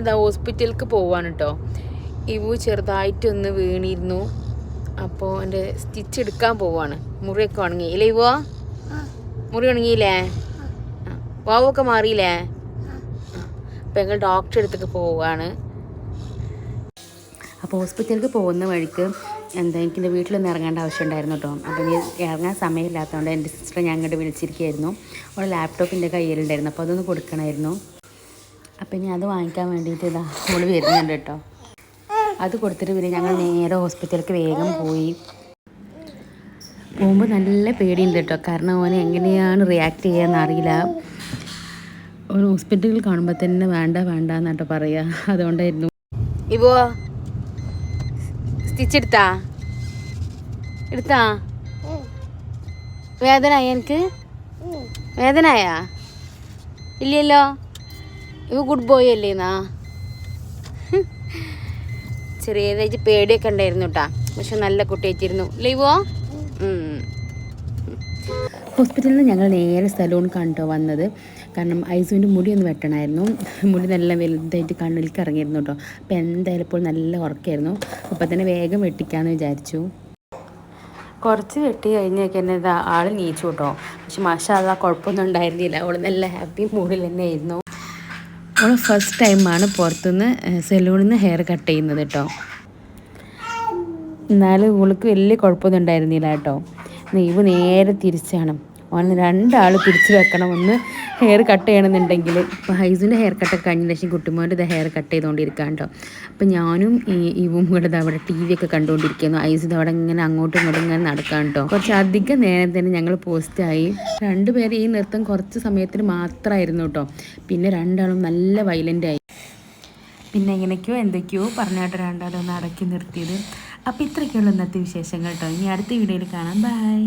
എന്താ ഹോസ്പിറ്റലിലേക്ക് പോവാണ് കേട്ടോ. ഇവ ചെറുതായിട്ടൊന്ന് വീണിരുന്നു. അപ്പോൾ എൻ്റെ സ്റ്റിച്ച് എടുക്കാൻ പോവാണ്. മുറിയൊക്കെ ഉണങ്ങിയില്ലേ ഇവോ? മുറി ഉണങ്ങിയില്ലേ? വാവൊക്കെ മാറിയില്ലേ? അപ്പോൾ ഞങ്ങൾ ഡോക്ടറെ അടുത്തേക്ക് പോവുകയാണ്. അപ്പോൾ ഹോസ്പിറ്റലിലേക്ക് പോകുന്ന വഴിക്ക് എനിക്കെൻ്റെ വീട്ടിലൊന്ന് ഇറങ്ങേണ്ട ആവശ്യം ഉണ്ടായിരുന്നു കേട്ടോ. അപ്പോൾ ഇനി ഇറങ്ങാൻ സമയമില്ലാത്തതുകൊണ്ട് എൻ്റെ സിസ്റ്ററെ ഞാൻ അങ്ങോട്ട് വിളിച്ചിരിക്കുകയായിരുന്നു. അവളെ ലാപ്ടോപ്പിൻ്റെ കയ്യിലുണ്ടായിരുന്നു, അപ്പോൾ അതൊന്ന് കൊടുക്കണമായിരുന്നു. അപ്പോൾ ഇനി അത് വാങ്ങിക്കാൻ വേണ്ടിയിട്ട് ഇതാ അവൾ വരുന്നുണ്ട് കേട്ടോ. അത് കൊടുത്തിട്ട് പിന്നെ ഞങ്ങൾ നേരെ ഹോസ്പിറ്റലിലേക്ക് വേഗം പോയി. പോകുമ്പോൾ നല്ല പേടിയുണ്ട് കേട്ടോ, കാരണം അവന് എങ്ങനെയാണ് റിയാക്ട് ചെയ്യാന്ന് അറിയില്ല. ഒരു ഹോസ്പിറ്റലിൽ കാണുമ്പോൾ തന്നെ വേണ്ട എന്നാട്ടോ പറയുക. അതുകൊണ്ടായിരുന്നു. ഇവോ സ്റ്റിച്ച് എടുത്താ വേദനായ? എനിക്ക് വേദനായാ? ഇല്ലല്ലോ. ഇവ ഗുഡ് ബോയ് അല്ലേ എന്നാ? ചെറിയതായിട്ട് പേടിയൊക്കെ ഉണ്ടായിരുന്നു കേട്ടാ, പക്ഷെ നല്ല കുട്ടിയായിട്ടിരുന്നു അല്ലേ ഇവോ? ഹോസ്പിറ്റലിൽ നിന്ന് ഞങ്ങൾ നേരെ സലൂൺ കണ്ടോ വന്നത്. കാരണം ഐസുവിൻ്റെ മുടി ഒന്ന് വെട്ടണമായിരുന്നു. മുടി നല്ല വലുതായിട്ട് കണ്ണിലേക്ക് ഇറങ്ങിയിരുന്നു കേട്ടോ. അപ്പോൾ എന്തായാലും ഇപ്പോൾ നല്ല ഉറക്കമായിരുന്നു. അപ്പോൾ തന്നെ വേഗം വെട്ടിക്കാമെന്ന് വിചാരിച്ചു. കുറച്ച് വെട്ടി കഴിഞ്ഞൊക്കെ തന്നെ ഇതാ ആൾ നീച്ചു കേട്ടോ. പക്ഷെ മാഷാ അല്ലാ കുഴപ്പമൊന്നും ഉണ്ടായിരുന്നില്ല. അവൾ നല്ല ഹാപ്പി മൂഡിൽ തന്നെ ആയിരുന്നു. അവൾ ഫസ്റ്റ് ടൈമാണ് പുറത്തുനിന്ന് സലൂണിൽ നിന്ന് ഹെയർ കട്ട് ചെയ്യുന്നത് കേട്ടോ. എന്നാലും ഇവൾക്ക് വലിയ കുഴപ്പമൊന്നും ഉണ്ടായിരുന്നില്ല കേട്ടോ. ഇവ നേരെ തിരിച്ചാണ്. ഓന് രണ്ടാൾ തിരിച്ച് വെക്കണം. ഒന്ന് ഹെയർ കട്ട് ചെയ്യണമെന്നുണ്ടെങ്കിൽ ഇപ്പോൾ ഹൈസിൻ്റെ ഹെയർ കട്ടൊക്കെ കഴിഞ്ഞ ശേഷം കുട്ടിമോൻ്റെ ഇത് ഹെയർ കട്ട് ചെയ്തുകൊണ്ടിരിക്കുകയാണ് കേട്ടോ. അപ്പോൾ ഞാനും ഇവും കൂടെ അവിടെ ടി വി ഒക്കെ കണ്ടുകൊണ്ടിരിക്കുന്നു. ഐസ് അവിടെ ഇങ്ങനെ അങ്ങോട്ടും ഇങ്ങോട്ടും ഇങ്ങനെ നടക്കാൻ കേട്ടോ. കുറച്ചധികം നേരം തന്നെ ഞങ്ങൾ പോസ്റ്റായി. രണ്ടുപേരും ഈ നൃത്തം കുറച്ച് സമയത്തിന് മാത്രമായിരുന്നു കേട്ടോ. പിന്നെ രണ്ടാളും നല്ല വയലൻ്റായി. പിന്നെ എങ്ങനെയൊക്കെയോ എന്തൊക്കെയോ പറഞ്ഞാട്ടോ രണ്ടാളും ഒന്ന് അടക്കി നിർത്തിയത്. അപ്പോൾ ഇത്രയൊക്കെയുള്ള ഇന്നത്തെ വിശേഷങ്ങൾ കേട്ടോ. ഇനി അടുത്ത വീഡിയോയിൽ കാണാം. ബൈ.